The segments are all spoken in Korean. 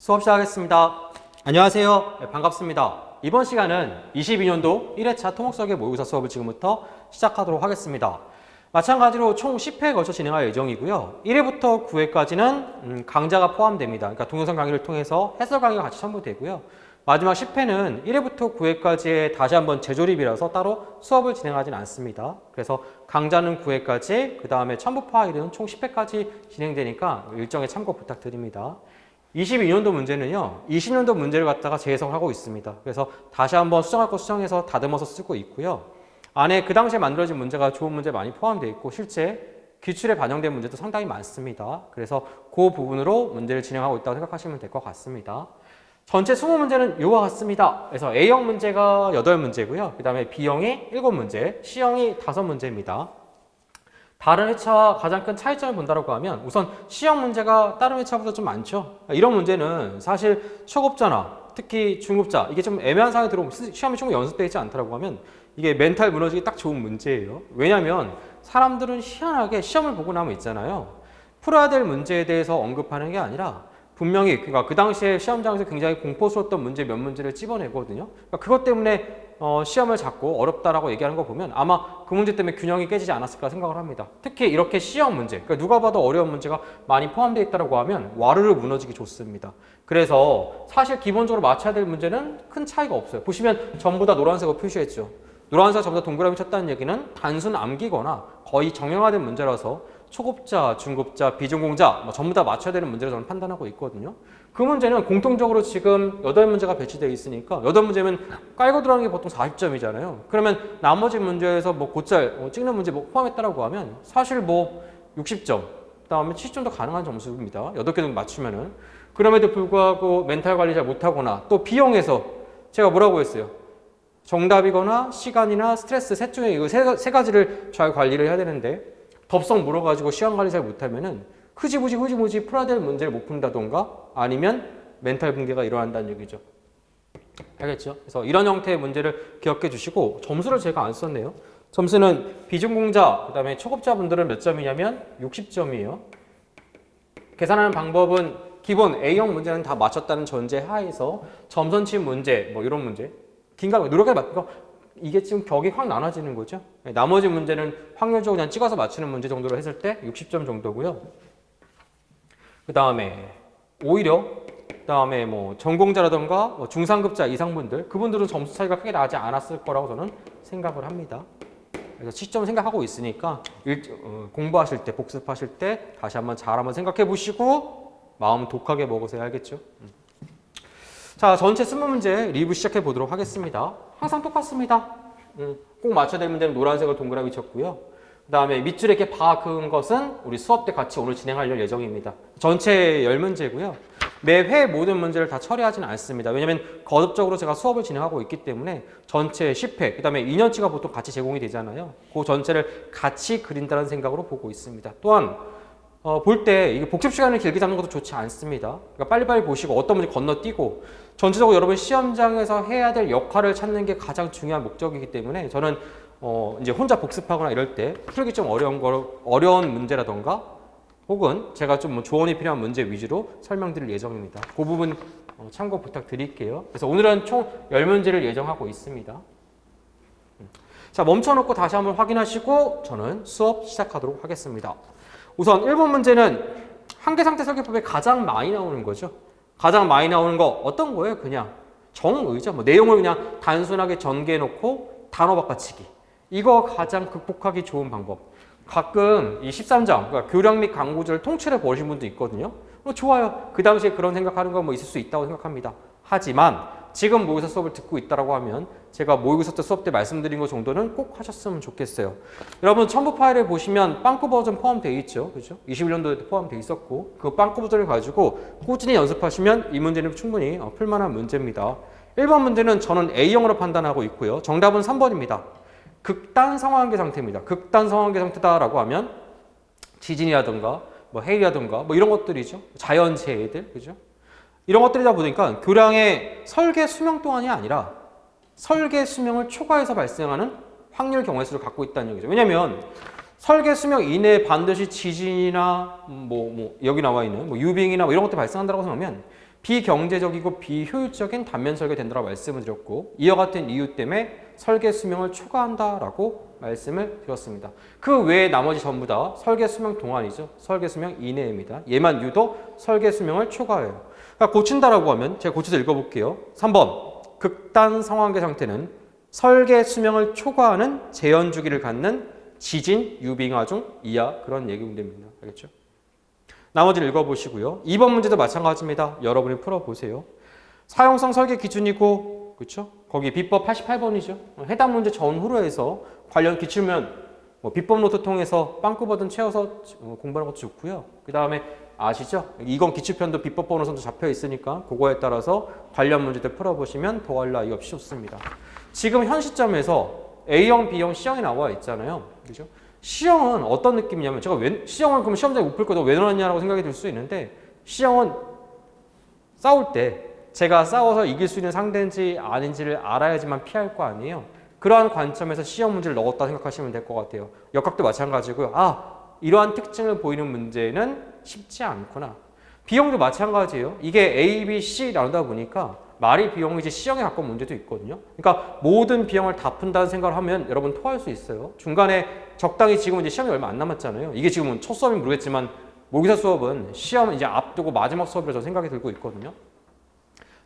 수업 시작하겠습니다. 안녕하세요. 네, 반갑습니다. 이번 시간은 22년도 1회차 토목설계 모의고사 수업을 지금부터 시작하도록 하겠습니다. 마찬가지로 총 10회에 걸쳐 진행할 예정이고요. 1회부터 9회까지는 강좌가 포함됩니다. 그러니까 동영상 강의를 통해서 해설 강의가 같이 첨부되고요. 마지막 10회는 1회부터 9회까지의 다시 한번 재조립이라서 따로 수업을 진행하진 않습니다. 그래서 강좌는 9회까지, 그 다음에 첨부 파일은 총 10회까지 진행되니까 일정에 참고 부탁드립니다. 22년도 문제는요, 20년도 문제를 갖다가 재해석을 하고 있습니다. 그래서 다시 한번 수정할 거 수정해서 다듬어서 쓰고 있고요. 안에 그 당시에 만들어진 문제가 좋은 문제 많이 포함되어 있고, 실제 기출에 반영된 문제도 상당히 많습니다. 그래서 그 부분으로 문제를 진행하고 있다고 생각하시면 될 것 같습니다. 전체 20문제는 이와 같습니다. 그래서 A형 문제가 8문제고요. 그 다음에 B형이 7문제, C형이 5문제입니다. 다른 회차와 가장 큰 차이점을 본다고 하면 우선 C형 문제가 다른 회차보다 좀 많죠. 이런 문제는 사실 초급자나 특히 중급자, 이게 좀 애매한 상황에 들어오면 시험이 충분히 연습되어 있지 않다고 하면 이게 멘탈 무너지기 딱 좋은 문제예요. 왜냐하면 사람들은 희한하게 시험을 보고 나면 있잖아요. 풀어야 될 문제에 대해서 언급하는 게 아니라 분명히 그러니까 그 당시에 시험장에서 굉장히 공포스러웠던 문제 몇 문제를 찝어내거든요. 그러니까 그것 때문에 시험을 잡고 어렵다라고 얘기하는 거 보면 아마 그 문제 때문에 균형이 깨지지 않았을까 생각을 합니다. 특히 이렇게 C형 문제, 그러니까 누가 봐도 어려운 문제가 많이 포함되어 있다고 하면 와르르 무너지기 좋습니다. 그래서 사실 기본적으로 맞춰야 될 문제는 큰 차이가 없어요. 보시면 전부 다 노란색으로 표시했죠. 노란색 전부 다 동그라미 쳤다는 얘기는 단순 암기거나 거의 정형화된 문제라서 초급자, 중급자, 비전공자 전부 다 맞춰야 되는 문제로 저는 판단하고 있거든요. 그 문제는 공통적으로 지금 8문제가 배치되어 있으니까 8문제면 깔고 들어가는 게 보통 40점이잖아요. 그러면 나머지 문제에서 곧잘 찍는 문제 포함했다라고 하면 사실 60점, 그다음에 70점도 가능한 점수입니다. 8개 정도 맞추면은. 그럼에도 불구하고 멘탈 관리 잘 못하거나 또 B형에서 제가 뭐라고 했어요? 정답이거나 시간이나 스트레스 셋 중에 이 세 가지를 잘 관리를 해야 되는데 덥석 물어가지고 시간 관리 잘 못하면은 흐지부지 풀어야 될 문제를 못 푼다던가 아니면 멘탈 붕괴가 일어난다는 얘기죠. 알겠죠? 그래서 이런 형태의 문제를 기억해 주시고 점수를 제가 안 썼네요. 점수는 비전공자, 그 다음에 초급자분들은 몇 점이냐면 60점이에요. 계산하는 방법은 기본 A형 문제는 다 맞췄다는 전제 하에서 점선침 문제, 이런 문제 긴가 노력해 맞고 이게 지금 격이 확 나눠지는 거죠. 나머지 문제는 확률적으로 그냥 찍어서 맞추는 문제 정도로 했을 때 60점 정도고요. 그 다음에 오히려 그다음에 전공자라던가 중상급자 이상분들 그분들은 점수 차이가 크게 나지 않았을 거라고 저는 생각을 합니다. 그래서 시점 생각하고 있으니까 공부하실 때 복습하실 때 다시 한번 잘 한번 생각해 보시고 마음 독하게 먹으세요. 알겠죠? 자, 전체 20문제 리뷰 시작해 보도록 하겠습니다. 항상 똑같습니다. 꼭 맞춰야 될 문제는 노란색으로 동그라미 쳤고요. 그 다음에 밑줄에 이렇게 바 그은 것은 우리 수업 때 같이 오늘 진행할 예정입니다. 전체 10문제고요. 매회 모든 문제를 다 처리하지는 않습니다. 왜냐하면 거듭적으로 제가 수업을 진행하고 있기 때문에 전체 10회, 그 다음에 2년치가 보통 같이 제공이 되잖아요. 그 전체를 같이 그린다는 생각으로 보고 있습니다. 또한 볼 때 이게 복습 시간을 길게 잡는 것도 좋지 않습니다. 그러니까 빨리빨리 보시고 어떤 문제 건너뛰고 전체적으로 여러분 시험장에서 해야 될 역할을 찾는 게 가장 중요한 목적이기 때문에 저는 이제 혼자 복습하거나 이럴 때 풀기 좀 어려운 문제라던가 혹은 제가 좀 조언이 필요한 문제 위주로 설명드릴 예정입니다. 그 부분 참고 부탁드릴게요. 그래서 오늘은 총 10문제를 예정하고 있습니다. 자, 멈춰놓고 다시 한번 확인하시고 저는 수업 시작하도록 하겠습니다. 우선 1번 문제는 한계상태 설계법에 가장 많이 나오는 거죠. 가장 많이 나오는 거 어떤 거예요? 그냥 정의죠. 내용을 그냥 단순하게 전개해놓고 단어 바꿔치기. 이거 가장 극복하기 좋은 방법. 가끔 이 13장, 그러니까 교량 및 강구절을 통째로 버리신 분도 있거든요. 좋아요. 그 당시에 그런 생각하는 건 있을 수 있다고 생각합니다. 하지만 지금 모의고사 수업을 듣고 있다고 하면 제가 모의고사 때 수업 때 말씀드린 것 정도는 꼭 하셨으면 좋겠어요. 여러분 첨부 파일을 보시면 빵꾸 버전 포함되어 있죠. 그죠? 21년도에 포함되어 있었고 그 빵꾸 버전을 가지고 꾸준히 연습하시면 이 문제는 충분히 풀만한 문제입니다. 1번 문제는 저는 A형으로 판단하고 있고요. 정답은 3번입니다. 극단 상황계 상태입니다. 극단 상황계 상태다라고 하면 지진이라든가 해일이라든가 이런 것들이죠. 자연재해들, 그죠? 이런 것들이다 보니까 교량의 설계 수명 동안이 아니라 설계 수명을 초과해서 발생하는 확률 경우의 수를 갖고 있다는 얘기죠. 왜냐하면 설계 수명 이내에 반드시 지진이나 여기 나와 있는 유빙이나 이런 것들이 발생한다고 생각하면 비경제적이고 비효율적인 단면 설계 된다고 말씀을 드렸고 이와 같은 이유 때문에 설계 수명을 초과한다라고 말씀을 드렸습니다. 그 외에 나머지 전부 다 설계 수명 동안이죠. 설계 수명 이내입니다. 얘만 유독 설계 수명을 초과해요. 그러니까 고친다라고 하면 제가 고쳐서 읽어볼게요. 3번 극단 상황계 상태는 설계 수명을 초과하는 재현 주기를 갖는 지진 유빙하 중 이하 그런 예경됩니다. 알겠죠? 나머지를 읽어보시고요. 2번 문제도 마찬가지입니다. 여러분이 풀어보세요. 사용성 설계 기준이고 그렇죠? 거기 비법 88번이죠. 해당 문제 전후로 해서 관련 기출면 비법 노트 통해서 빵꾸버튼 채워서 공부하는 것도 좋고요. 그 다음에 아시죠? 이건 기출편도 비법 번호선도 잡혀 있으니까 그거에 따라서 관련 문제들 풀어보시면 더할 나위 없이 좋습니다. 지금 현 시점에서 A형, B형, C형이 나와 있잖아요. 그죠? C형은 어떤 느낌이냐면 제가 C형을 그럼 시험장에 못 풀 거다 왜 넣었냐라고 생각이 들 수 있는데 C형은 싸울 때 제가 싸워서 이길 수 있는 상대인지 아닌지를 알아야지만 피할 거 아니에요. 그러한 관점에서 C형 문제를 넣었다 생각하시면 될 것 같아요. 역학도 마찬가지고요. 이러한 특징을 보이는 문제는 쉽지 않구나. B형도 마찬가지예요. 이게 A, B, C 나누다 보니까 말이 B형이지 C형에 가까운 문제도 있거든요. 그러니까 모든 B형을 다 푼다는 생각을 하면 여러분 토할 수 있어요. 중간에 적당히 지금 이제 시험이 얼마 안 남았잖아요. 이게 지금은 첫 수업이 모르겠지만 모의사 수업은 시험 이제 앞두고 마지막 수업이라 저 생각이 들고 있거든요.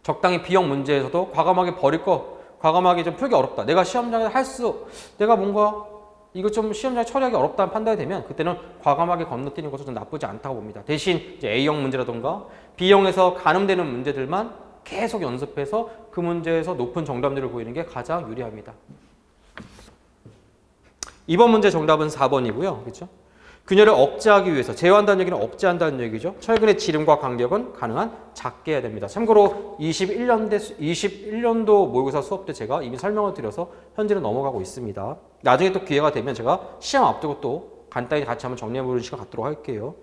적당히 B형 문제에서도 과감하게 버릴 거, 과감하게 좀 풀기 어렵다. 내가 시험장에서 내가 뭔가 이거 좀 시험장에 처리하기 어렵다는 판단이 되면 그때는 과감하게 건너뛰는 것도 좀 나쁘지 않다고 봅니다. 대신 이제 A형 문제라던가 B형에서 가늠되는 문제들만 계속 연습해서 그 문제에서 높은 정답률을 보이는 게 가장 유리합니다. 이번 문제 정답은 4번이고요. 그렇죠? 균열을 억제하기 위해서 제어한다는 얘기는 억제한다는 얘기죠. 철근의 지름과 간격은 가능한 작게 해야 됩니다. 참고로 21년도 모의고사 수업 때 제가 이미 설명을 드려서 현재는 넘어가고 있습니다. 나중에 또 기회가 되면 제가 시험 앞두고 또 간단히 같이 한번 정리해보는 시간 갖도록 할게요.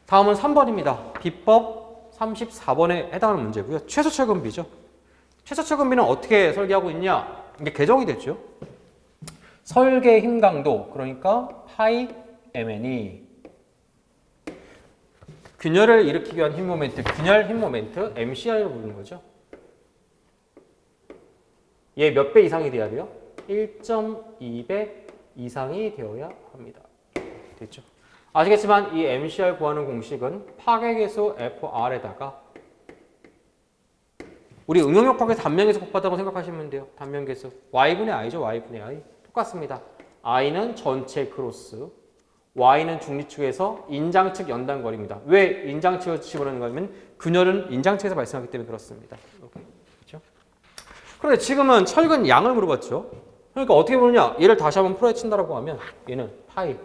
다음은 3번입니다. 비법 34번에 해당하는 문제고요. 최소철근비죠. 최소철근비는 어떻게 설계하고 있냐? 이게 개정이 됐죠. 설계 힘 강도, 그러니까 파이 mn이 균열을 일으키기 위한 힘 모멘트, 균열 힘 모멘트 MCI로 부르는 거죠. 얘 몇 배 이상이 돼야 돼요? 1.2배 이상이 되어야 합니다. 됐죠? 아시겠지만 이 MCR 구하는 공식은 파괴계수 FR에다가 우리 응용역학의 단면계수 곱하다고 생각하시면 돼요. 단면계수. Y분의 I죠. Y분의 I. 똑같습니다. I는 전체 크로스, Y는 중립축에서 인장측 연단거리입니다. 왜 인장측을 집어넣는 거냐면 균열은 인장측에서 발생하기 때문에 그렇습니다. 그렇죠? 그런데 지금은 철근 양을 물어봤죠. 그러니까 어떻게 보느냐? 얘를 다시 한번 풀어친다라고 하면 얘는 파이.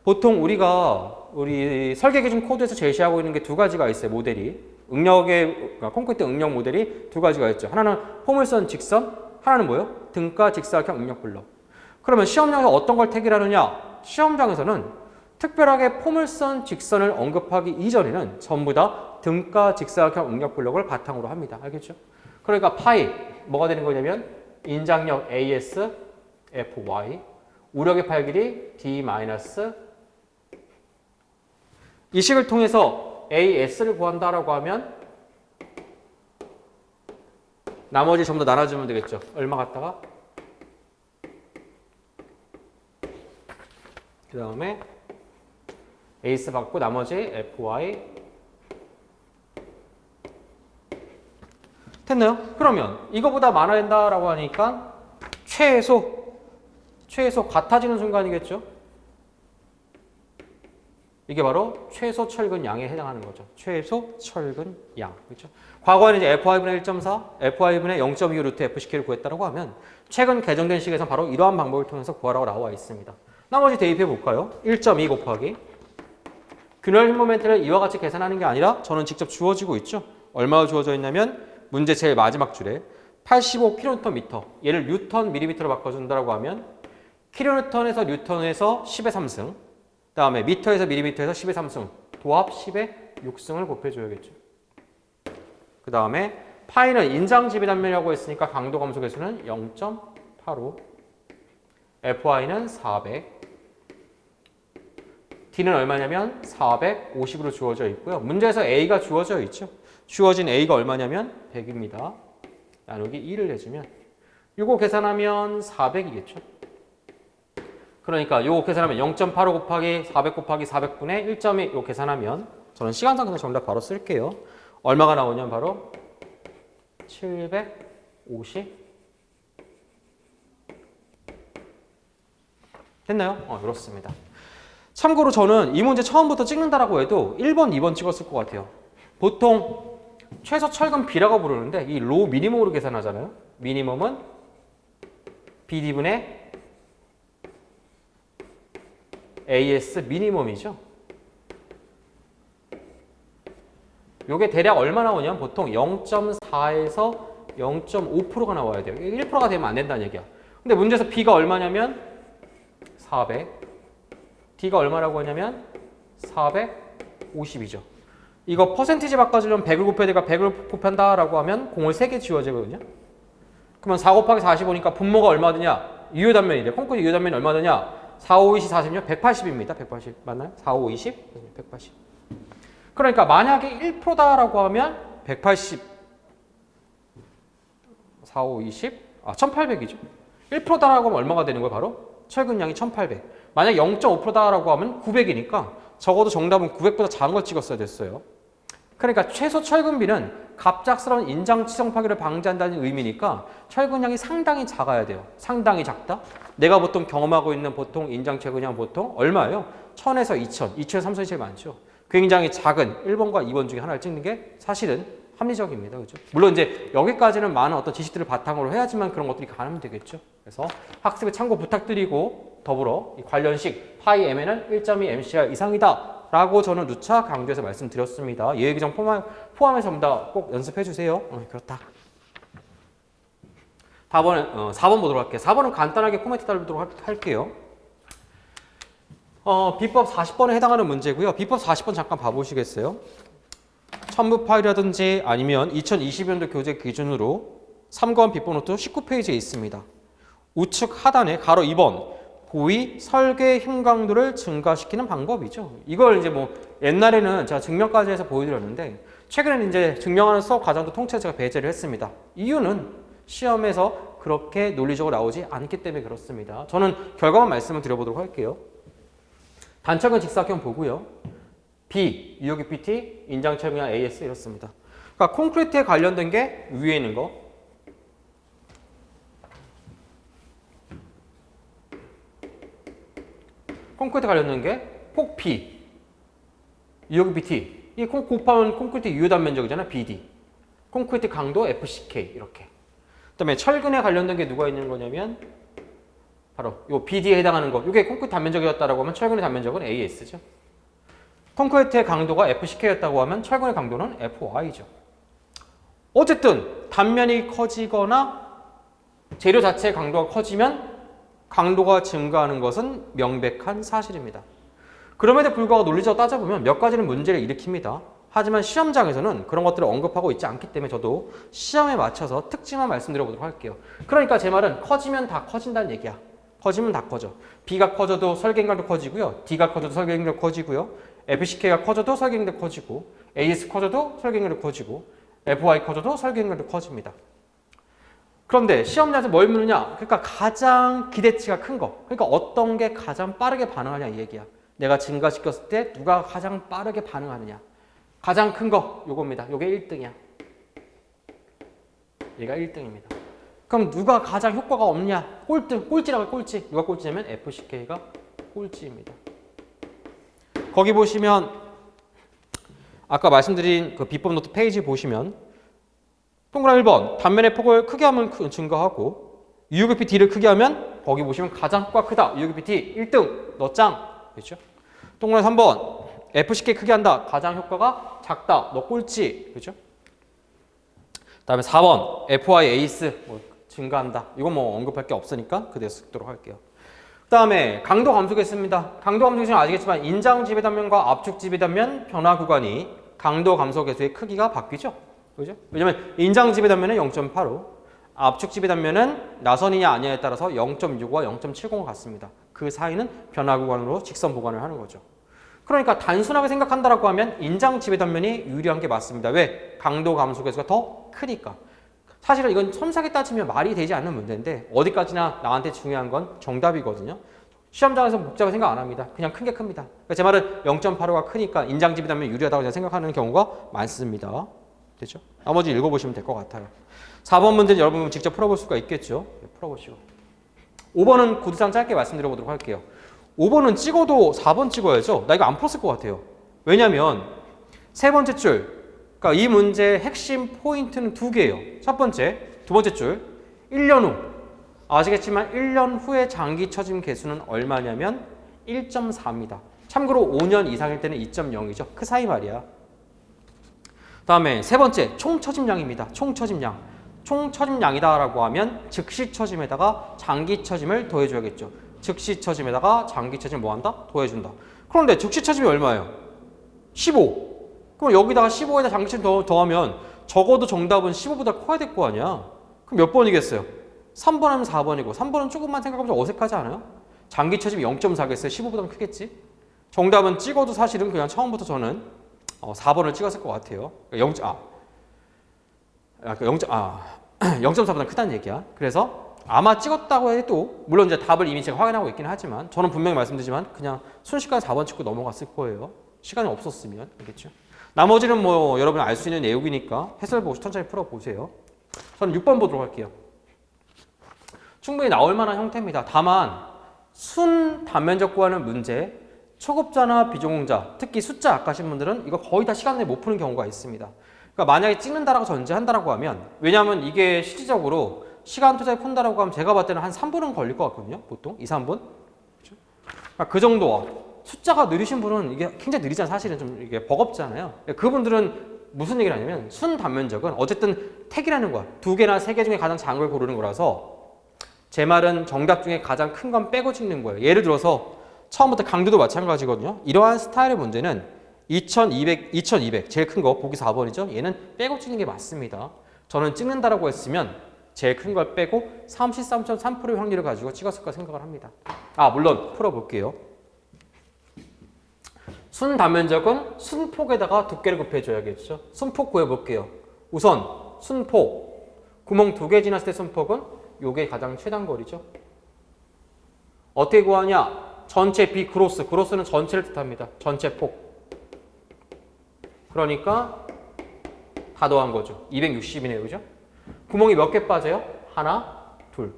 보통 우리 설계 기준 코드에서 제시하고 있는 게 두 가지가 있어요. 모델이. 그러니까 콘크리트 응력 모델이 두 가지가 있죠. 하나는 포물선 직선, 하나는 뭐예요? 등가 직사각형 응력 블록. 그러면 시험장에서 어떤 걸 택일 하느냐? 시험장에서는 특별하게 포물선 직선을 언급하기 이전에는 전부 다 등가 직사각형 응력 블록을 바탕으로 합니다. 알겠죠? 그러니까 파이 뭐가 되는 거냐면 인장력 AS FY, 우력의 팔길이 D- 이 식을 통해서 AS를 구한다라고 하면 나머지 전부 다 나눠주면 되겠죠. 얼마 갖다가 그 다음에 AS 받고 나머지 FY 됐나요? 그러면 이거보다 많아야 된다라고 하니까 최소 같아지는 순간이겠죠. 이게 바로 최소 철근 양에 해당하는 거죠. 최소 철근 양. 그렇죠? 과거에는 이제 FI분의 1.4, FI분의 0.25 루트 FCK를 구했다고 하면 최근 개정된 식에서 바로 이러한 방법을 통해서 구하라고 나와 있습니다. 나머지 대입해 볼까요? 1.2 곱하기 균열 힘 모멘트를 이와 같이 계산하는 게 아니라 저는 직접 주어지고 있죠. 얼마가 주어져 있냐면 문제 제일 마지막 줄에 85kN/m, 얘를 뉴턴 밀리미터로 바꿔준다고 하면 킬로뉴턴에서 뉴턴에서 10의 3승, 그 다음에 미터에서 밀리미터에서 10의 3승, 도합 10의 6승을 곱해줘야겠죠. 그 다음에 파이는 인장지배 단면이라고 했으니까 강도 감소 계수는 0.85, FI는 400, D는 얼마냐면 450으로 주어져 있고요. 문제에서 A가 주어져 있죠. 주어진 A가 얼마냐면 100입니다. 나누기 2를 해주면 이거 계산하면 400이겠죠. 그러니까 이거 계산하면 0.85 곱하기 400 곱하기 400분의 1.2 이거 계산하면 저는 시간상 그냥 정답 바로 쓸게요. 얼마가 나오냐면 바로 750 됐나요? 그렇습니다. 참고로 저는 이 문제 처음부터 찍는다라고 해도 1번, 2번 찍었을 것 같아요. 보통 최소 철근 B라고 부르는데 이 로 미니멈으로 계산하잖아요. 미니멈은 BD분의 AS 미니멈이죠. 요게 대략 얼마 나오냐면 보통 0.4에서 0.5%가 나와야 돼요. 1%가 되면 안 된다는 얘기야. 근데 문제에서 B가 얼마냐면 400, D가 얼마라고 하냐면 450이죠. 이거 퍼센티지 바꿔주려면 100을 곱해야 되니까 100을 곱한다라고 하면 공을 3개 지워지거든요. 그러면 4 곱하기 45니까 분모가 얼마 드냐? 유효단면이래. 콘크리트 유효단면이 얼마 드냐? 4, 5, 20, 40이면 180입니다. 180 맞나요? 4, 5, 20? 180. 그러니까 만약에 1%다라고 하면 180, 4, 5, 20? 1800이죠. 1%다라고 하면 얼마가 되는 거예요? 바로 철근량이 1800. 만약 0.5%다라고 하면 900이니까 적어도 정답은 900보다 작은 걸 찍었어야 됐어요. 그러니까 최소 철근비는 갑작스러운 인장치성 파괴를 방지한다는 의미니까 철근량이 상당히 작아야 돼요. 상당히 작다? 내가 보통 경험하고 있는 보통 인장 철근량 보통 얼마예요? 1000에서 2000, 2000에서 3000이 제일 많죠. 굉장히 작은 1번과 2번 중에 하나를 찍는 게 사실은 합리적입니다. 그죠? 물론 이제 여기까지는 많은 어떤 지식들을 바탕으로 해야지만 그런 것들이 가능하면 되겠죠. 그래서 학습에 참고 부탁드리고 더불어 이 관련식 파이 mn은 1.2 mcr 이상이다 라고 저는 누차 강조해서 말씀드렸습니다. 예외규정 포함해서 전부 다 꼭 연습해 주세요. 그렇다. 4번 보도록 할게요. 4번은 간단하게 코멘트 달도록 할게요. 비법 40번에 해당하는 문제고요. 비법 40번 잠깐 봐보시겠어요? 첨부 파일이라든지 아니면 2020년도 교재 기준으로 3권 비법 노트 19페이지에 있습니다. 우측 하단에 가로 2번 보위 설계 힘 강도를 증가시키는 방법이죠. 이걸 이제 뭐 옛날에는 제가 증명까지 해서 보여드렸는데 최근에는 이제 증명하는 수업 과정도 통째로 제가 배제를 했습니다. 이유는 시험에서 그렇게 논리적으로 나오지 않기 때문에 그렇습니다. 저는 결과만 말씀을 드려보도록 할게요. 단철근 직사각형 보고요. B, 유효기 PT, 인장철근량 AS 이렇습니다. 그러니까 콘크리트에 관련된 게 위에 있는 거. 콘크리트 관련된 게 폭 P, 유효기 PT. 이 곱하면 콘크리트 유효 단면적이잖아. BD. 콘크리트 강도 FCK 이렇게. 그다음에 철근에 관련된 게 누가 있는 거냐면 바로 요 BD에 해당하는 거. 이게 콘크리트 단면적이었다라고 하면 철근의 단면적은 AS죠. 콘크리트의 강도가 FCK였다고 하면 철근의 강도는 FY죠. 어쨌든 단면이 커지거나 재료 자체의 강도가 커지면 강도가 증가하는 것은 명백한 사실입니다. 그럼에도 불구하고 논리적으로 따져보면 몇 가지는 문제를 일으킵니다. 하지만 시험장에서는 그런 것들을 언급하고 있지 않기 때문에 저도 시험에 맞춰서 특징만 말씀드려보도록 할게요. 그러니까 제 말은 커지면 다 커진다는 얘기야. 커지면 다 커져. B가 커져도 설계행각도 커지고요. D가 커져도 설계행각도 커지고요. FCK가 커져도 설계행각도 커지고 AS 커져도 설계행각도 커지고 FY 커져도 설계행각도 커집니다. 그런데 시험장에서 뭘 묻느냐? 그러니까 가장 기대치가 큰 거. 그러니까 어떤 게 가장 빠르게 반응하냐 이 얘기야. 내가 증가시켰을 때 누가 가장 빠르게 반응하느냐. 가장 큰 거 요겁니다. 요게 1등이야. 얘가 1등입니다. 그럼 누가 가장 효과가 없냐? 꼴등, 꼴찌라고 꼴찌. 누가 꼴찌냐면 FCK가 꼴찌입니다. 거기 보시면 아까 말씀드린 그 비법 노트 페이지 보시면 동그라미 1번 단면의 폭을 크게 하면 증가하고 유효기피 D를 크게 하면 거기 보시면 가장 효과가 크다. 유효기피 D 1등 너 짱. 그렇죠? 동그라미 3번 FCK 크게 한다. 가장 효과가 작다. 너 꼴찌. 그렇죠? 다음에 4번 FY 에이스 뭐 증가한다. 이건 뭐 언급할 게 없으니까 그대로 쓰도록 할게요. 그 다음에 강도 감소겠습니다. 강도 감소 개수는 아시겠지만 인장 지배 단면과 압축 지배 단면 변화 구간이 강도 감소 개수의 크기가 바뀌죠. 그죠? 왜냐면 인장 지배 단면은 0.85, 압축 지배 단면은 나선이냐 아니냐에 따라서 0.65와 0.70과 같습니다. 그 사이는 변화 구간으로 직선 보관을 하는 거죠. 그러니까 단순하게 생각한다라고 하면 인장 지배 단면이 유리한 게 맞습니다. 왜? 강도 감소 계수가 더 크니까. 사실은 이건 첨삭에 따지면 말이 되지 않는 문제인데 어디까지나 나한테 중요한 건 정답이거든요. 시험장에서 복잡하게 생각 안 합니다. 그냥 큰 게 큽니다. 그러니까 제 말은 0.85가 크니까 인장 지배 단면이 유리하다고 생각하는 경우가 많습니다. 됐죠? 나머지 읽어보시면 될 것 같아요. 4번 문제는 여러분 직접 풀어볼 수가 있겠죠? 네, 풀어보시고. 5번은 구두상 짧게 말씀드려보도록 할게요. 5번은 찍어도 4번 찍어야죠. 나 이거 안 풀었을 것 같아요. 왜냐면 세 번째 줄, 그러니까 이 문제의 핵심 포인트는 두 개예요. 첫 번째, 두 번째 줄, 1년 후. 아시겠지만 1년 후의 장기 처짐 개수는 얼마냐면 1.4입니다. 참고로 5년 이상일 때는 2.0이죠. 그 사이 말이야. 다음에 세 번째, 총 처짐량입니다. 총 처짐량. 총 처짐량이다라고 하면 즉시 처짐에다가 장기 처짐을 더해줘야겠죠. 즉시 처짐에다가 장기 처짐을 뭐 한다? 더해준다. 그런데 즉시 처짐이 얼마예요? 15. 그럼 여기다가 15에다 장기 처짐 더하면 적어도 정답은 15보다 커야 될 거 아니야. 그럼 몇 번이겠어요? 3번 하면 4번이고 3번은 조금만 생각하면 좀 어색하지 않아요? 장기 처짐이 0.4겠어요? 15보다는 크겠지? 정답은 찍어도 사실은 그냥 처음부터 저는 4번을 찍었을 것 같아요. 0.4보다 크다는 얘기야. 그래서 아마 찍었다고 해도 물론 이제 답을 이미 제가 확인하고 있긴 하지만 저는 분명히 말씀드리지만 그냥 순식간에 4번 찍고 넘어갔을 거예요. 시간이 없었으면. 알겠죠? 나머지는 뭐 여러분 알 수 있는 내용이니까 해설 보고 천천히 풀어보세요. 저는 6번 보도록 할게요. 충분히 나올 만한 형태입니다. 다만 순 단면적 구하는 문제, 초급자나 비전공자, 특히 숫자 약하신 분들은 이거 거의 다 시간 내에 못 푸는 경우가 있습니다. 그러니까 만약에 찍는다라고 전제한다라고 하면 왜냐하면 이게 실질적으로 시간 투자에 푼다라고 하면 제가 봤을 때는 한 3분은 걸릴 것 같거든요. 보통 2, 3분. 그렇죠? 그러니까 그 정도와 숫자가 느리신 분은 이게 굉장히 느리잖아요. 사실은 좀 이게 버겁잖아요. 그분들은 무슨 얘기를 하냐면 순 단면적은 어쨌든 택이라는 거야. 2개나 3개 중에 가장 작은 걸 고르는 거라서 제 말은 정답 중에 가장 큰 건 빼고 찍는 거예요. 예를 들어서 처음부터 강도도 마찬가지거든요. 이러한 스타일의 문제는 2200 제일 큰 거 보기 4번이죠. 얘는 빼고 찍는 게 맞습니다. 저는 찍는다라고 했으면 제일 큰 걸 빼고 33.3%의 확률을 가지고 찍었을 까 생각을 합니다. 물론 풀어볼게요. 순단면적은 순폭에다가 두께를 곱해줘야겠죠. 순폭 구해볼게요. 우선 순폭 구멍 2개 지났을 때 순폭은 요게 가장 최단거리죠. 어떻게 구하냐? 전체 B 그로스, 그로스는 전체를 뜻합니다. 전체 폭. 그러니까 다 더한 거죠. 260이네요. 그죠? 구멍이 몇 개 빠져요? 하나, 둘.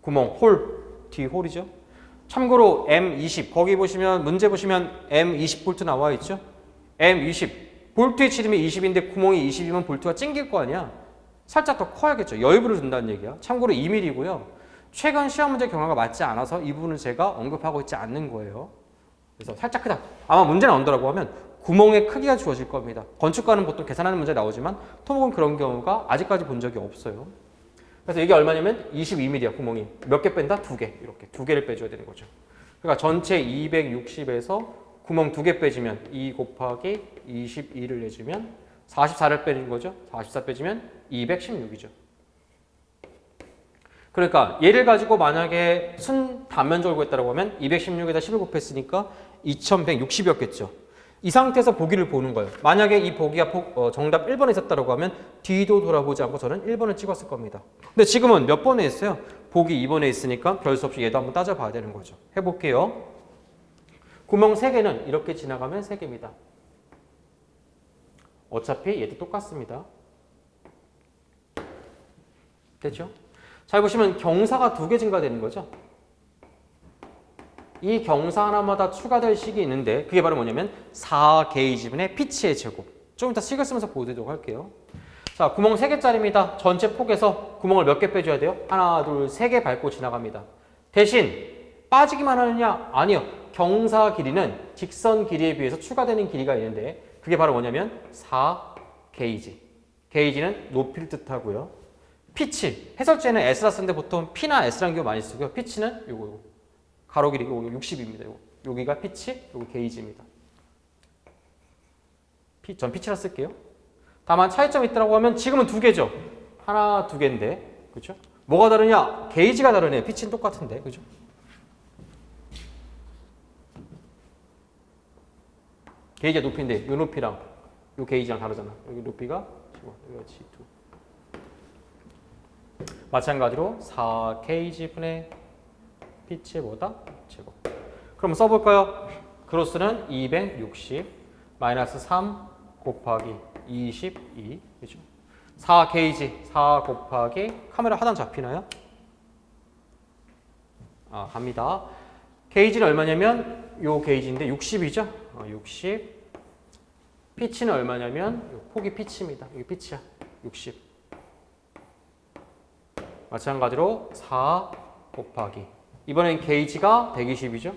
구멍, 홀, 뒤 홀이죠. 참고로 M20, 거기 보시면 문제 보시면 M20 볼트 나와 있죠. M20, 볼트의 지름이 20인데 구멍이 20이면 볼트가 찡길 거 아니야. 살짝 더 커야겠죠. 여유를 둔다는 얘기야. 참고로 2mm고요. 최근 시험 문제 경향과 맞지 않아서 이 부분은 제가 언급하고 있지 않는 거예요. 그래서 살짝 크다. 아마 문제 나온다고 하면 구멍의 크기가 주어질 겁니다. 건축가는 보통 계산하는 문제 나오지만 토목은 그런 경우가 아직까지 본 적이 없어요. 그래서 이게 얼마냐면 22mm야 구멍이. 몇 개 뺀다? 2개. 이렇게 2개를 빼줘야 되는 거죠. 그러니까 전체 260에서 구멍 2개 빼주면 2 곱하기 22를 내주면 44를 빼는 거죠. 44 빼주면 216이죠. 그러니까 얘를 가지고 만약에 순 단면적을 구했다고 하면 216에다 10을 곱했으니까 2160이었겠죠. 이 상태에서 보기를 보는 거예요. 만약에 이 보기가 정답 1번에 있었다고 하면 뒤도 돌아보지 않고 저는 1번을 찍었을 겁니다. 근데 지금은 몇 번에 있어요? 보기 2번에 있으니까 별 수 없이 얘도 한번 따져봐야 되는 거죠. 해볼게요. 구멍 3개는 이렇게 지나가면 3개입니다. 어차피 얘도 똑같습니다. 됐죠? 잘 보시면 경사가 2개 증가되는 거죠. 이 경사 하나마다 추가될 식이 있는데 그게 바로 뭐냐면 4게이지분의 피치의 제곱. 좀 이따 식을 쓰면서 보여드리도록 할게요. 자, 구멍 3개짜리입니다. 전체 폭에서 구멍을 몇 개 빼줘야 돼요? 하나, 둘, 3개 밟고 지나갑니다. 대신 빠지기만 하느냐? 아니요. 경사 길이는 직선 길이에 비해서 추가되는 길이가 있는데 그게 바로 뭐냐면 4게이지. 게이지는 높이를 뜻하고요. 피치. 해설지에는 S라 쓰는데 보통 P나 S라는 경우 많이 쓰고요. 피치는 요거. 가로 길이 요거 60입니다. 요거. 여기가 피치, 요거 게이지입니다. 전 피치라 쓸게요. 다만 차이점이 있다고 하면 지금은 2개죠. 하나, 2개인데. 그렇죠? 뭐가 다르냐? 게이지가 다르네. 피치는 똑같은데. 그죠? 게이지가 높이인데 이 높이랑 이 게이지랑 다르잖아. 여기 높이가 15, 여기가 G2. 마찬가지로 4kg분의 피치의 뭐다? 제곱. 그럼 써볼까요? 크로스는 260 마이너스 3 곱하기 22. 그죠? 4kg 4 곱하기 카메라 하단 잡히나요? 갑니다. 게이지는 얼마냐면 요 게이지인데 60이죠? 60. 피치는 얼마냐면 요 폭이 피치입니다. 이게 피치야. 60. 마찬가지로 4 곱하기. 이번엔 게이지가 120이죠?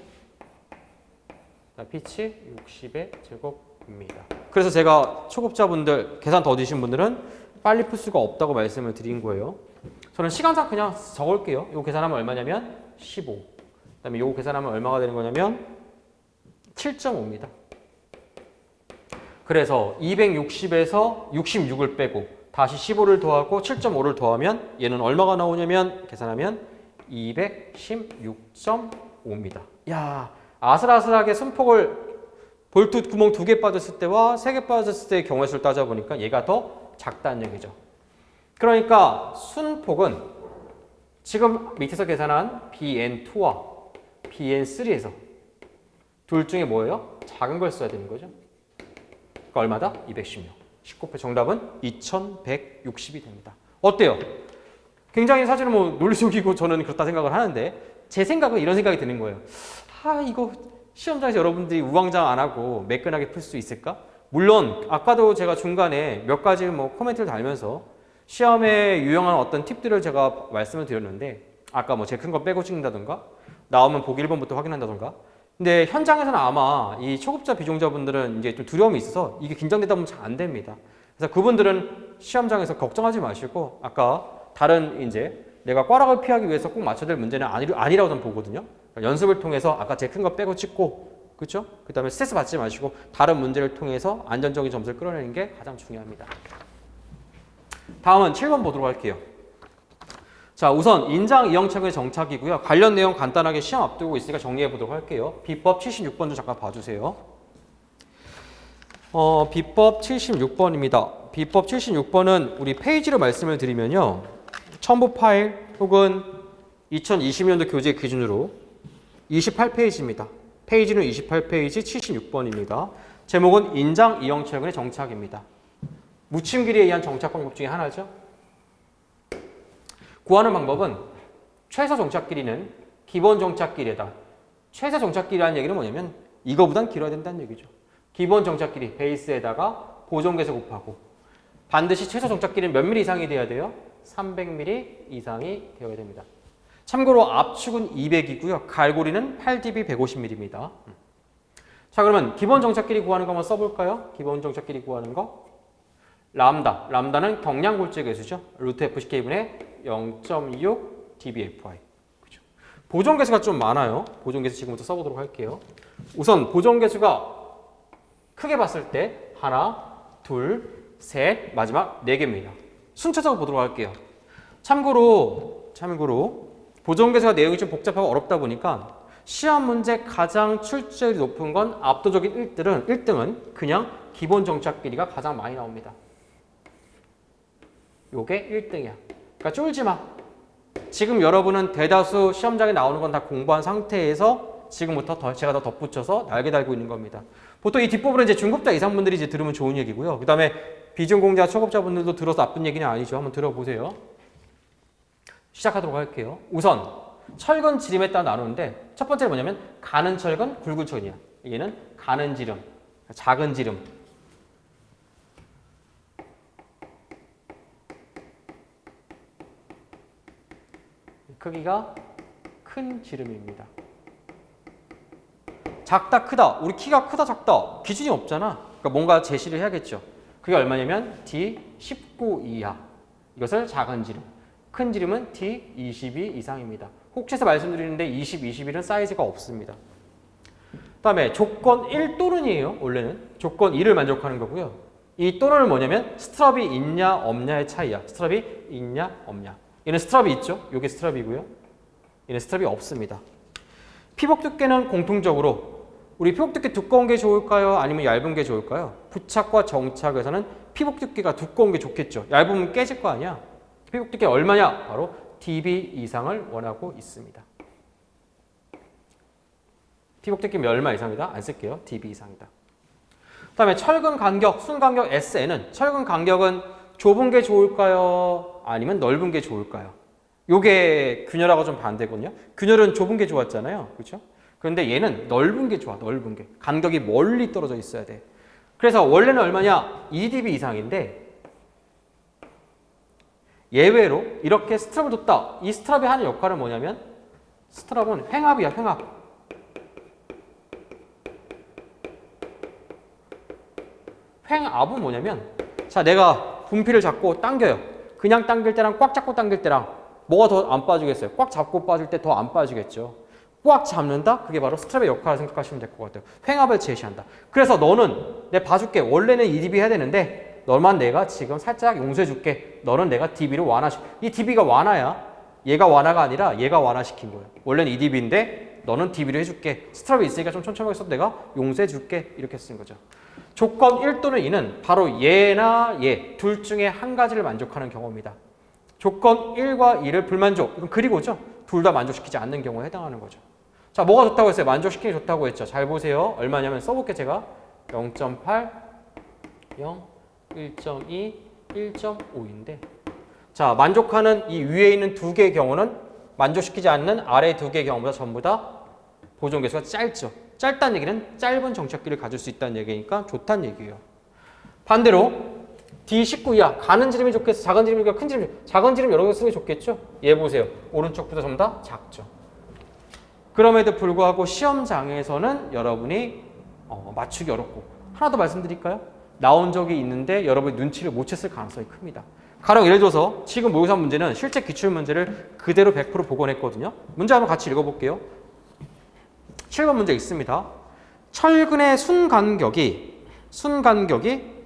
피치 60의 제곱입니다. 그래서 제가 초급자분들, 계산 더디신 분들은 빨리 풀 수가 없다고 말씀을 드린 거예요. 저는 시간상 그냥 적을게요. 이거 계산하면 얼마냐면 15. 그다음에 이거 계산하면 얼마가 되는 거냐면 7.5입니다. 그래서 260에서 66을 빼고 다시 15를 더하고 7.5를 더하면 얘는 얼마가 나오냐면 계산하면 216.5입니다. 야, 아슬아슬하게 순폭을 볼트 구멍 2개 빠졌을 때와 3개 빠졌을 때의 경우의 수를 따져보니까 얘가 더 작다는 얘기죠. 그러니까 순폭은 지금 밑에서 계산한 BN2와 BN3에서 둘 중에 뭐예요? 작은 걸 써야 되는 거죠. 그러니까 얼마다? 216. 19표 정답은 2160이 됩니다. 어때요? 굉장히 사실은 뭐 논리적이고 저는 그렇다 생각을 하는데 제 생각은 이런 생각이 드는 거예요. 이거 시험장에서 여러분들이 우왕좌왕 안 하고 매끈하게 풀 수 있을까? 물론 아까도 제가 중간에 몇 가지 뭐 코멘트를 달면서 시험에 유용한 어떤 팁들을 제가 말씀을 드렸는데 아까 뭐 제일 큰 거 빼고 찍는다던가 나오면 보기 1번부터 확인한다던가 근데 현장에서는 아마 이 초급자 비종자분들은 이제 좀 두려움이 있어서 이게 긴장되다 보면 잘 안 됩니다. 그래서 그분들은 시험장에서 걱정하지 마시고 아까 다른 이제 내가 꽈락을 피하기 위해서 꼭 맞춰야 될 문제는 아니라고 저는 보거든요. 그러니까 연습을 통해서 아까 제일 큰 거 빼고 찍고 그렇죠? 그 다음에 스트레스 받지 마시고 다른 문제를 통해서 안전적인 점수를 끌어내는 게 가장 중요합니다. 다음은 7번 보도록 할게요. 자, 우선 인장 이형체의 정착이고요. 관련 내용 간단하게 시험 앞두고 있으니까 정리해 보도록 할게요. 비법 76번 좀 잠깐 봐주세요. 비법 76번입니다. 비법 76번은 우리 페이지로 말씀을 드리면요. 첨부 파일 혹은 2020년도 교재 기준으로 28페이지입니다. 페이지는 28페이지 76번입니다. 제목은 인장 이형체의 정착입니다. 묻힘 길이에 의한 정착 방법 중에 하나죠. 구하는 방법은 최소 정착 길이는 기본 정착 길이다. 최소 정착 길이라는 얘기는 뭐냐면 이거보단 길어야 된다는 얘기죠. 기본 정착 길이 베이스에다가 보존계수 곱하고 반드시 최소 정착 길이는 몇 mm 이상이 돼야 돼요? 300mm 이상이 되어야 됩니다. 참고로 압축은 200이고요. 갈고리는 8dB 150mm입니다. 자, 그러면 기본 정착 길이 구하는 거 한번 써볼까요? 기본 정착 길이 구하는 거. 람다는 경량 골재 계수죠. 루트 FCK분의 0.26 dBFI. 그죠? 보존 계수가 좀 많아요. 보존 계수 지금부터 써보도록 할게요. 우선 보존 계수가 크게 봤을 때 하나, 둘, 셋, 마지막 4개입니다. 순차적으로 보도록 할게요. 참고로 보존 계수가 내용이 좀 복잡하고 어렵다 보니까 시험 문제 가장 출제율이 높은 건 압도적인 1등은 그냥 기본 정착 길이가 가장 많이 나옵니다. 요게 1등이야. 그러니까 쫄지 마. 지금 여러분은 대다수 시험장에 나오는 건 다 공부한 상태에서 지금부터 제가 더 덧붙여서 날개 달고 있는 겁니다. 보통 이 뒷부분은 이제 중급자 이상 분들이 이제 들으면 좋은 얘기고요. 그 다음에 비중공자 초급자분들도 들어서 나쁜 얘기는 아니죠. 한번 들어보세요. 시작하도록 할게요. 우선 철근 지름에 따라 나누는데 첫 번째는 뭐냐면 가는 철근, 굵은 철근이야. 얘는 가는 지름, 작은 지름. 크기가 큰 지름입니다. 작다, 크다. 우리 키가 크다, 작다. 기준이 없잖아. 그러니까 뭔가 제시를 해야겠죠. 그게 얼마냐면 D19 이하. 이것을 작은 지름. 큰 지름은 D22 이상입니다. 혹시해서 말씀드리는데 20, 21은 사이즈가 없습니다. 그 다음에 조건 1 또는이에요. 원래는. 조건 2를 만족하는 거고요. 이 또는은 뭐냐면 스트랍이 있냐 없냐의 차이야. 스트랍이 있냐 없냐. 얘는 스트랍이 있죠. 이게 스트랍이고요. 얘는 스트랍이 없습니다. 피복 두께는 공통적으로 우리 피복 두께 두꺼운 게 좋을까요? 아니면 얇은 게 좋을까요? 부착과 정착에서는 피복 두께가 두꺼운 게 좋겠죠. 얇으면 깨질 거 아니야. 피복 두께 얼마냐? 바로 dB 이상을 원하고 있습니다. 피복 두께면 얼마 이상이다? 안 쓸게요. dB 이상이다. 그 다음에 철근 간격, 순간격 SN은 철근 간격은 좁은 게 좋을까요? 아니면 넓은 게 좋을까요? 요게 균열하고 좀 반대거든요. 균열은 좁은 게 좋았잖아요. 그렇죠? 그런데 얘는 넓은 게 좋아. 넓은 게. 간격이 멀리 떨어져 있어야 돼. 그래서 원래는 얼마냐? 2dB 이상인데 예외로 이렇게 스트랩을 뒀다. 이 스트랩이 하는 역할은 뭐냐면 스트랩은 횡압이야. 횡압. 횡압은 뭐냐면 자 내가 분필을 잡고 당겨요. 그냥 당길 때랑 꽉 잡고 당길 때랑 뭐가 더 안 빠지겠어요? 꽉 잡고 빠질 때 더 안 빠지겠죠. 꽉 잡는다? 그게 바로 스트랩의 역할을 생각하시면 될 것 같아요. 횡압을 제시한다. 그래서 너는 내가 봐줄게. 원래는 2dB 해야 되는데 너만 내가 지금 살짝 용서해줄게. 너는 내가 dB를 이 dB가 완화야. 얘가 완화가 아니라 얘가 완화시킨 거예요. 원래는 2dB인데 너는 dB를 해줄게. 스트랩이 있으니까 좀 천천히 있어도 내가 용서해줄게. 이렇게 쓴 거죠. 조건 1 또는 2는 바로 얘나 얘 둘 중에 한 가지를 만족하는 경우입니다. 조건 1과 2를 불만족. 이건 그리고죠. 둘 다 만족시키지 않는 경우에 해당하는 거죠. 자, 뭐가 좋다고 했어요? 만족시키기 좋다고 했죠. 잘 보세요. 얼마냐면 써볼게 제가. 0.8, 0, 1.2, 1.5인데 자, 만족하는 이 위에 있는 두 개의 경우는 만족시키지 않는 아래 두 개의 경우보다 전부 다 보존 계수가 짧죠. 짧다는 얘기는 짧은 정착기를 가질 수 있다는 얘기니까 좋다는 얘기예요. 반대로 D19 이하 가는 지름이 좋겠어? 작은 지름이 좋겠어? 큰 지름이 좋겠어? 작은 지름 여러 개 쓰는 게 좋겠죠? 얘 보세요. 오른쪽보다 전부 다 작죠. 그럼에도 불구하고 시험장에서는 여러분이 맞추기 어렵고 하나 더 말씀드릴까요? 나온 적이 있는데 여러분이 눈치를 못 챘을 가능성이 큽니다. 가령 예를 들어서 지금 모의고사 문제는 실제 기출문제를 그대로 100% 복원했거든요. 문제 한번 같이 읽어볼게요. 7번 문제 있습니다. 철근의 순간격이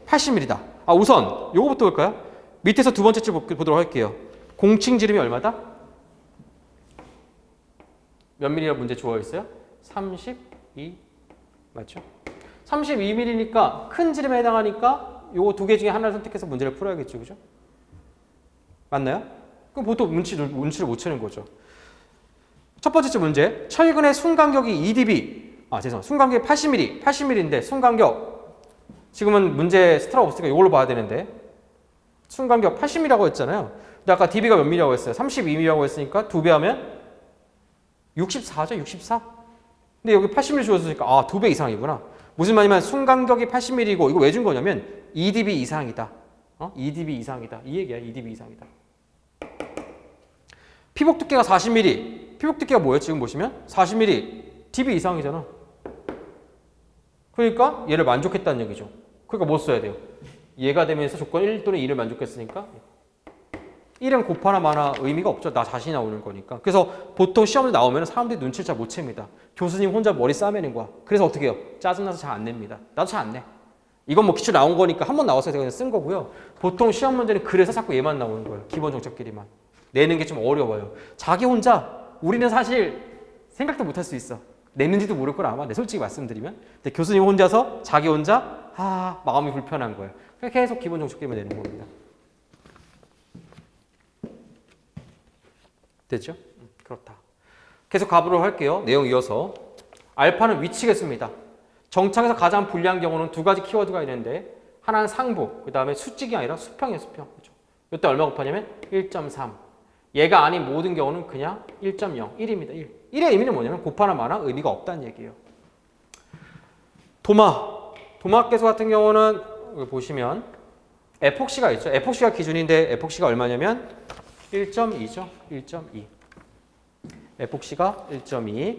80mm다. 우선 요거부터 볼까요? 밑에서 두 번째 줄 보도록 할게요. 공칭 지름이 얼마다? 몇 mm라고 문제 주어 있어요? 32 맞죠? 32mm니까 큰 지름에 해당하니까 요거 두 개 중에 하나를 선택해서 문제를 풀어야겠죠. 그죠? 맞나요? 그럼 보통 눈치를 못 채는 거죠. 첫 번째 문제. 철근의 순간격이 2dB. 순간격이 80mm인데 순간격 지금은 문제 스트라 없으니까 이걸로 봐야 되는데 순간격 80mm라고 했잖아요. 근데 아까 dB가 몇 mm라고 했어요? 32mm라고 했으니까 2배 하면 64죠? 64? 근데 여기 80mm 주었으니까 2배 이상이구나. 무슨 말이냐면 순간격이 80mm이고 이거 왜 준 거냐면 2dB 이상이다. 2dB 이상이다. 이 얘기야. 2dB 이상이다. 피복 두께가 40mm. 피복 두께가 뭐예요? 지금 보시면 40mm. dB 이상이잖아. 그러니까 얘를 만족했다는 얘기죠. 그러니까 뭐 써야 돼요? 얘가 되면서 조건 1 또는 2를 만족했으니까 1은 곱하나 마나 의미가 없죠. 나 자신이 나오는 거니까. 그래서 보통 시험에 나오면 사람들이 눈치를 잘 못 챕니다. 교수님 혼자 머리 싸매는 거야. 그래서 어떻게 해요? 짜증나서 잘 안 냅니다. 나도 잘 안 내. 이건 뭐 기출 나온 거니까 한 번 나왔어요. 제가 그냥 쓴 거고요. 보통 시험 문제는 그래서 자꾸 얘만 나오는 거예요. 기본 정책끼리만. 내는 게 좀 어려워요. 자기 혼자 우리는 사실 생각도 못 할 수 있어. 내는지도 모를 걸 아마. 솔직히 말씀드리면. 근데 교수님 혼자서 자기 혼자 마음이 불편한 거예요. 계속 기본 정책끼리만 내는 겁니다. 됐죠? 그렇다. 계속 가보도록 할게요. 내용 이어서. 알파는 위치겠습니다. 정착에서 가장 불리한 경우는 두 가지 키워드가 있는데 하나는 상부, 그 다음에 수직이 아니라 수평이에요. 수평. 그렇죠? 이때 얼마 곱하냐면 1.3. 얘가 아닌 모든 경우는 그냥 1.0, 1입니다. 1. 1의 의미는 뭐냐면 곱하나 마나 의미가 없다는 얘기예요. 도마 계수 같은 경우는 여기 보시면 에폭시가 있죠. 에폭시가 기준인데 에폭시가 얼마냐면 1.2죠. 1.2. 에폭시가 1.2.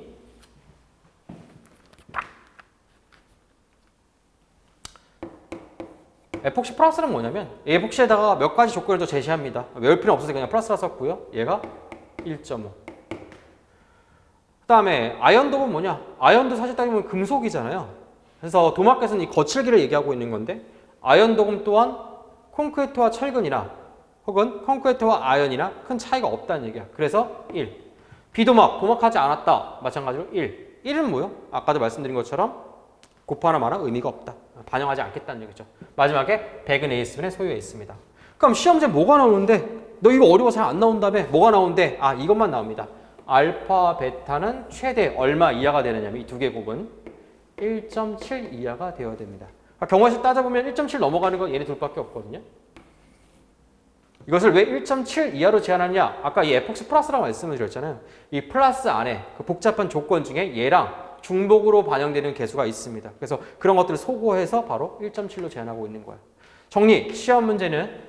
에폭시 플러스는 뭐냐면 에폭시에다가 몇 가지 조건을 더 제시합니다. 외울 필요 없어서 그냥 플러스라 썼고요. 얘가 1.5. 그 다음에 아연도는 뭐냐? 아연도 사실 따지면 금속이잖아요. 그래서 도마켓은 이 거칠기를 얘기하고 있는 건데 아연도금 또한 콘크리트와 철근이나 혹은 콘크리트와 아연이나 큰 차이가 없다는 얘기야. 그래서 1. 비도막, 도막하지 않았다. 마찬가지로 1. 1은 뭐요? 아까도 말씀드린 것처럼 곱하나 마나 의미가 없다. 반영하지 않겠다는 얘기죠. 마지막에 100은 AS분의 소유 A입니다. 그럼 시험제 뭐가 나오는데 너 이거 어려워 잘 안 나온다며? 뭐가 나오는데? 아 이것만 나옵니다. 알파, 베타는 최대 얼마 이하가 되느냐면 이 두 개 곱은 1.7 이하가 되어야 됩니다. 경우에서 따져보면 1.7 넘어가는 건 얘네 둘밖에 없거든요. 이것을 왜 1.7 이하로 제한하냐? 아까 이 fx 플러스라고 말씀을 드렸잖아요. 이 플러스 안에 그 복잡한 조건 중에 얘랑 중복으로 반영되는 개수가 있습니다. 그래서 그런 것들을 소거해서 바로 1.7로 제한하고 있는 거예요. 정리, 시험 문제는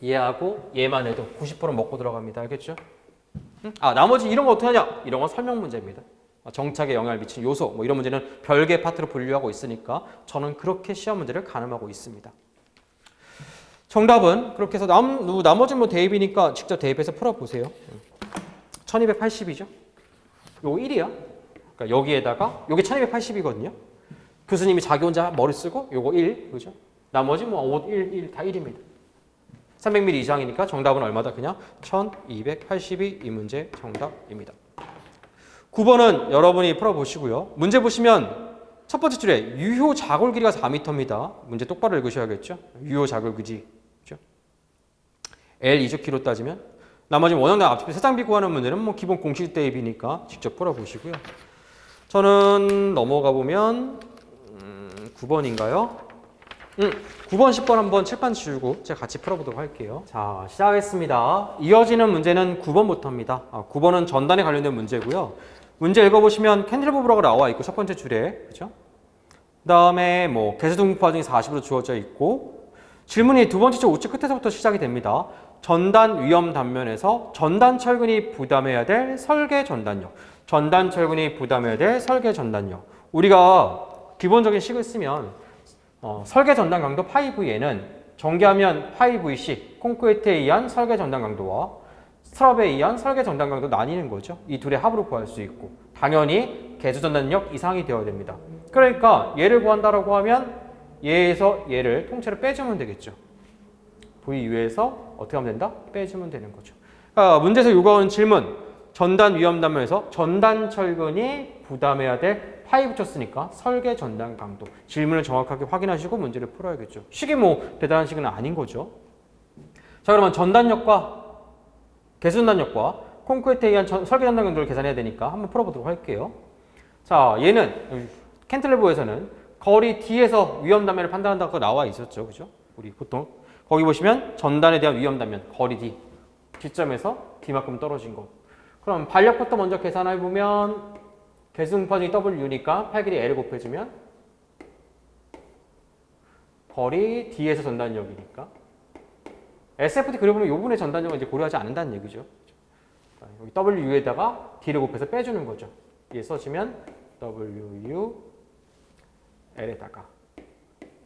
얘하고 얘만 해도 90% 먹고 들어갑니다. 알겠죠? 아, 나머지 이런 거 어떻게 하냐? 이런 건 설명 문제입니다. 정착에 영향을 미치는 요소, 뭐 이런 문제는 별개 파트로 분류하고 있으니까 저는 그렇게 시험 문제를 가늠하고 있습니다. 정답은 그렇게 해서 나머지 뭐 대입이니까 직접 대입해서 풀어보세요. 1280이죠. 요거 1이야. 그러니까 여기에다가 요게 1280이거든요. 교수님이 자기 혼자 머리 쓰고 요거 1, 그죠? 나머지 뭐 5, 1 다 1입니다. 300mm 이상이니까 정답은 얼마다? 그냥 1280이 이 문제 정답입니다. 9번은 여러분이 풀어보시고요. 문제 보시면 첫 번째 줄에 유효 자골 길이가 4m입니다. 문제 똑바로 읽으셔야겠죠? 유효 자골 길이. 그렇죠? L 2주키로 따지면 나머지 원형량 앞집에 세상비 구하는 문제는 뭐 기본 공식 대입이니까 직접 풀어보시고요. 저는 넘어가 보면 9번인가요? 9번, 10번 한번 칠판 지우고 제가 같이 풀어보도록 할게요. 자, 시작하겠습니다. 이어지는 문제는 9번부터입니다. 9번은 전단에 관련된 문제고요. 문제 읽어보시면 캔들버브라고 나와 있고 첫 번째 줄에, 그렇죠? 그다음에 뭐 개수등분 파증이 40으로 주어져 있고 질문이 두 번째 줄 우측 끝에서부터 시작이 됩니다. 전단 위험 단면에서 전단 철근이 부담해야 될 설계 전단력. 전단 철근이 부담해야 될 설계 전단력. 우리가 기본적인 식을 쓰면 설계 전단 강도 파이 V에는 전개하면 파이 VC, 콘크리트에 의한 설계 전단 강도와 스트럽에 의한 설계 전단 강도 나뉘는 거죠. 이 둘의 합으로 구할 수 있고 당연히 개수 전단력 이상이 되어야 됩니다. 그러니까 얘를 구한다라고 하면 얘에서 얘를 통째로 빼주면 되겠죠. VU에서 어떻게 하면 된다? 빼주면 되는 거죠. 그러니까 문제에서 요구하는 질문 전단 위험 단면에서 전단 철근이 부담해야 될 파이 붙였으니까 설계 전단 강도 질문을 정확하게 확인하시고 문제를 풀어야겠죠. 식이 뭐 대단한 식은 아닌 거죠. 자 그러면 전단력과 개수전단력과 콘크리트에 의한 설계 전단 강도를 계산해야 되니까 한번 풀어보도록 할게요. 자 얘는 캔틀레버에서는 거리 D에서 위험 단면을 판단한다고 나와 있었죠. 그죠? 우리 보통 거기 보시면 전단에 대한 위험 단면 거리 D D점에서 D만큼 떨어진 거. 그럼 반력부터 먼저 계산해 보면 개수등파증이 W니까 팔 길이 L을 곱해주면 거리 D에서 전단력이니까 SFT 그려보면 요 부분의 전단력은 이제 고려하지 않는다는 얘기죠. 여기 WU에다가 D를 곱해서 빼주는 거죠. 얘 써주면 WU L에다가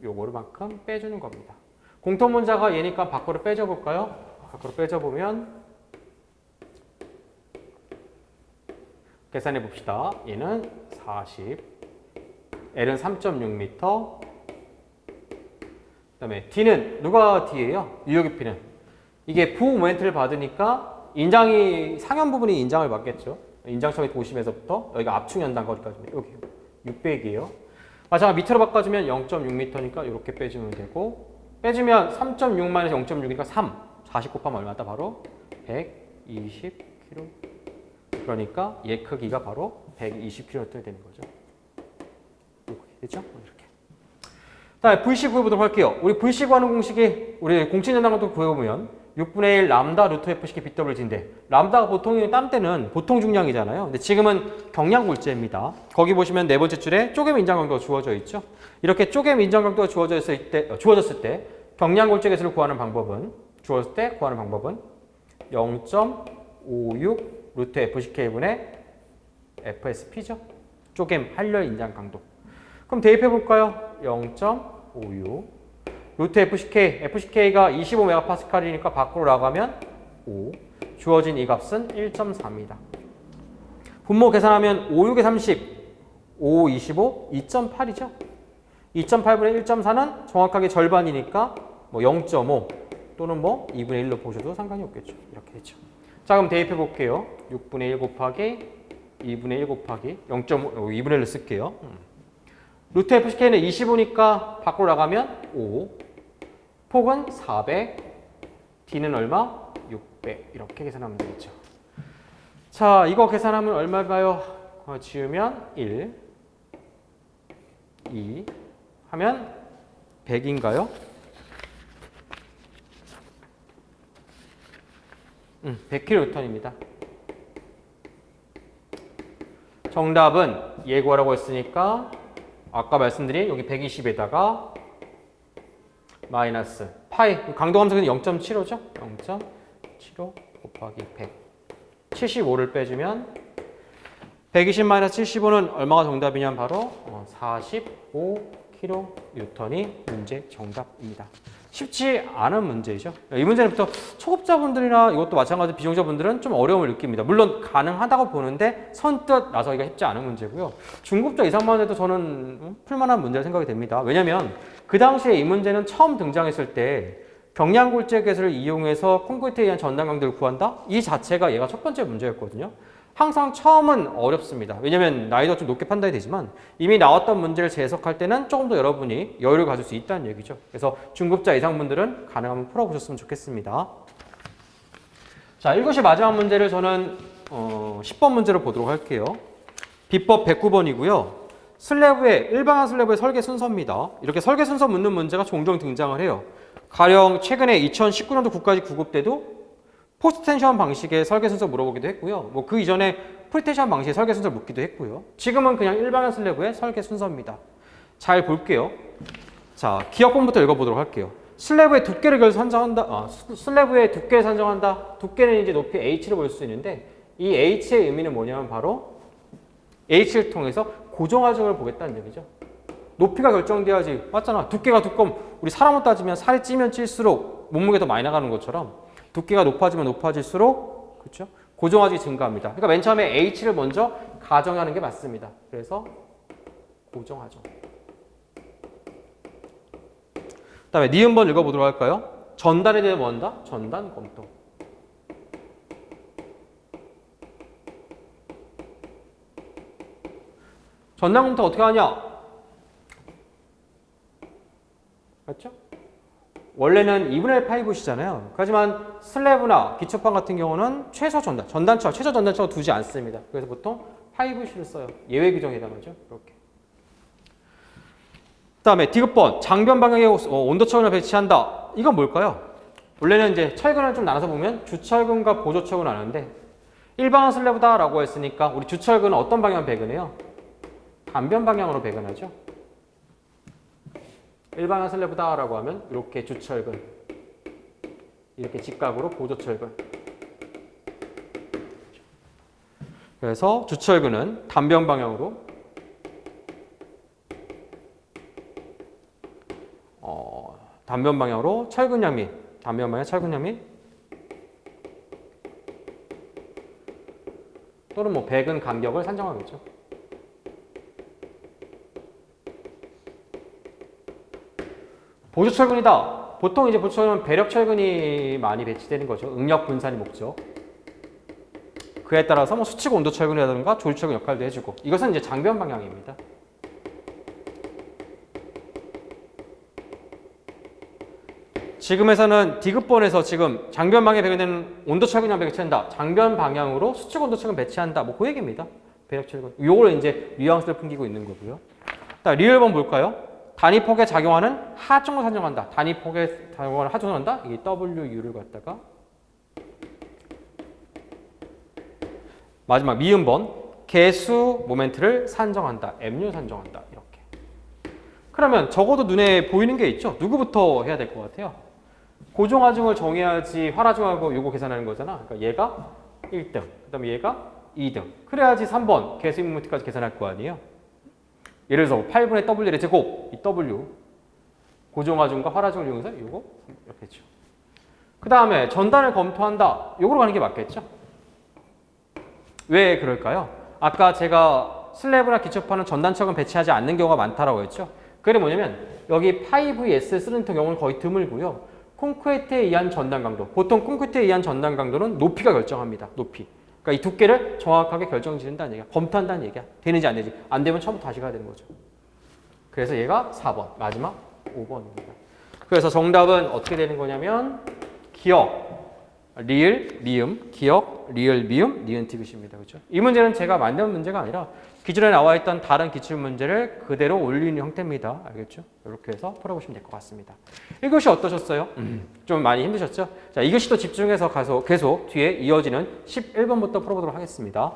요거만큼 빼주는 겁니다. 공통분자가 얘니까 밖으로 빼줘볼까요? 밖으로 빼줘보면 계산해 봅시다. 얘는 40, L은 3.6m, 그 다음에 D는 누가 D예요? 유효기피는. 이게 부 모멘트를 받으니까 인장이 상현 부분이 인장을 받겠죠. 인장청의 도심에서부터 여기가 압축 연단 거리까지입니다. 여기 600이에요. 마찬가지로 밑으로 바꿔주면 0.6m니까 이렇게 빼주면 되고 빼주면 3.6-0.6이니까 3. 40 곱하면 얼마다? 바로 120kg. 그러니까 얘 크기가 바로 120kg 되는 거죠. 됐죠? 이렇게. 자, VC 구해보도록 할게요. 우리 VC 구하는 공식이 우리 공칭전단강도 구해보면 6분의 1 람다 루트 F식 BWG인데 람다가 보통 다른 때는 보통 중량이잖아요. 근데 지금은 경량골재입니다. 거기 보시면 네 번째 줄에 쪼개면 인장강도가 주어져 있죠. 이렇게 쪼개면 인장강도가 주어졌을 때 경량골재 개수를 구하는 방법은 주어졌을 때 구하는 방법은 0.56 루트 FCK분의 FSP죠. 쪼갰 한열 인장 강도. 그럼 대입해 볼까요? 0.56 루트 FCK가 25MPa니까 밖으로 나가면 5. 주어진 이 값은 1.4입니다. 분모 계산하면 5, 6에 30, 5, 25, 2.8이죠. 2.8분의 1.4는 정확하게 절반이니까 뭐 0.5 또는 뭐 2분의 1로 보셔도 상관이 없겠죠. 이렇게 되죠. 자 그럼 대입해 볼게요. 6분의 1 곱하기 2분의 1 곱하기 0.5, 2분의 1을 쓸게요. 루트 FCK는 25니까 밖으로 나가면 5. 폭은 400. D는 얼마? 600. 이렇게 계산하면 되겠죠. 자, 이거 계산하면 얼마일까요? 지우면 1, 2 하면 100인가요? 100kN입니다. 정답은 예고하라고 했으니까 아까 말씀드린 여기 120에다가 마이너스 파이, 강도감성은 0.75죠? 0.75 곱하기 100. 75를 빼주면 120 마이너스 75는 얼마가 정답이냐면 바로 45kN이 문제 정답입니다. 쉽지 않은 문제죠. 이 문제는 또 초급자분들이나 이것도 마찬가지로 비정자분들은 좀 어려움을 느낍니다. 물론 가능하다고 보는데 선뜻 나서기가 쉽지 않은 문제고요. 중급자 이상만 해도 저는 풀만한 문제라 생각이 됩니다. 왜냐하면 그 당시에 이 문제는 처음 등장했을 때 경량골재 계수를 이용해서 콘크리트에 의한 전단 강도를 구한다? 이 자체가 얘가 첫 번째 문제였거든요. 항상 처음은 어렵습니다. 왜냐하면 난이도가 좀 높게 판단이 되지만 이미 나왔던 문제를 재해석할 때는 조금 더 여러분이 여유를 가질 수 있다는 얘기죠. 그래서 중급자 이상 분들은 가능하면 풀어보셨으면 좋겠습니다. 자, 1교시 마지막 문제를 저는 10번 문제로 보도록 할게요. 비법 109번이고요. 슬래브의 일반화 슬래브의 설계 순서입니다. 이렇게 설계 순서 묻는 문제가 종종 등장을 해요. 가령 최근에 2019년도 국가직 9급 때도 포스트텐션 방식의 설계 순서 물어보기도 했고요. 뭐 그 이전에 프리텐션 방식의 설계 순서 묻기도 했고요. 지금은 그냥 일반화 슬래브의 설계 순서입니다. 잘 볼게요. 자, 기억본부터 읽어보도록 할게요. 슬래브의 두께를 산정한다. 슬래브의 두께를 산정한다. 두께는 이제 높이 H를 볼 수 있는데 이 H의 의미는 뭐냐면 바로 H를 통해서 고정하중을 보겠다는 얘기죠. 높이가 결정돼야지. 맞잖아. 두께가 두꺼우면 우리 사람으로 따지면 살이 찌면 찔수록 몸무게가 더 많이 나가는 것처럼 두께가 높아지면 높아질수록 그렇죠? 고정하중이 증가합니다. 그러니까 맨 처음에 H를 먼저 가정하는 게 맞습니다. 그래서 고정하중. 그다음에 니은번 읽어보도록 할까요? 전단에 대해 뭐 한다? 전단 검토. 전단 검토 어떻게 하냐? 맞죠? 원래는 2분의 1 파이브시잖아요. 하지만 슬래브나 기초판 같은 경우는 최소 전단, 최소 전단처가 두지 않습니다. 그래서 보통 파이브시를 써요. 예외 규정에 해당하죠. 이렇게. 그다음에 디귿번 장변 방향에 온도철근을 배치한다. 이건 뭘까요? 원래는 이제 철근을 좀 나눠서 보면 주철근과 보조철근 나누는데 일반화 슬래브다라고 했으니까 우리 주철근은 어떤 방향으로 배근해요? 단변 방향으로 배근하죠. 일반화 슬래브다라고 하면 이렇게 주철근, 이렇게 직각으로 보조철근. 그래서 주철근은 단변 방향으로 단변 방향으로 철근 양민, 단변 방향 철근 양민 또는 뭐 배근 간격을 산정하겠죠. 보조철근이다. 보통 이제 보조철근은 배력철근이 많이 배치되는 거죠. 응력 분산이 목적. 그에 따라서 뭐 수직 온도철근이라든가 조류철근 역할도 해주고. 이것은 이제 장변 방향입니다. 지금에서는 디귿번에서 지금 장변 방향에 배치되는 온도철근 배치한다. 장변 방향으로 수직 온도철근 배치한다. 뭐 그 얘기입니다. 배력철근. 요걸 이제 뉘앙스를 풍기고 있는 거고요. 리을번 볼까요? 단위폭에 작용하는 하중을 산정한다. 단위폭에 작용하는 하중을 한다. 이게 WU를 갖다가 마지막 미음번 개수 모멘트를 산정한다. Mu 산정한다. 이렇게. 그러면 적어도 눈에 보이는 게 있죠. 누구부터 해야 될 것 같아요? 고정하중을 정해야지 활하중하고 요거 계산하는 거잖아. 그러니까 얘가 1등, 그 다음에 얘가 2등. 그래야지 3번 개수 모멘트까지 계산할 거 아니에요. 예를 들어서 8분의 W의 제곱, 이 W 고정하중과 활하중을 이용해서 이거 이렇게 했죠. 그 다음에 전단을 검토한다. 이거로 가는 게 맞겠죠? 왜 그럴까요? 아까 제가 슬래브나 기초판은 전단척은 배치하지 않는 경우가 많다라고 했죠. 그게 뭐냐면 여기 5S 쓰는 경우는 거의 드물고요. 콘크리트에 의한 전단 강도. 보통 콘크리트에 의한 전단 강도는 높이가 결정합니다. 높이. 그러니까 이 두께를 정확하게 결정짓는다는 얘기야. 검토한다는 얘기야. 되는지 안 되지. 안 되면 처음부터 다시 가야 되는 거죠. 그래서 얘가 4번, 마지막 5번입니다. 그래서 정답은 어떻게 되는 거냐면 기억, 리을, 미음, 기억, 리을, 미음, 니은 티귿입니다. 그렇죠? 이 문제는 제가 만든 문제가 아니라 기존에 나와 있던 다른 기출 문제를 그대로 올리는 형태입니다. 알겠죠? 이렇게 해서 풀어보시면 될 것 같습니다. 1교시 어떠셨어요? 좀 많이 힘드셨죠? 자, 2교시도 집중해서 계속 뒤에 이어지는 11번부터 풀어보도록 하겠습니다.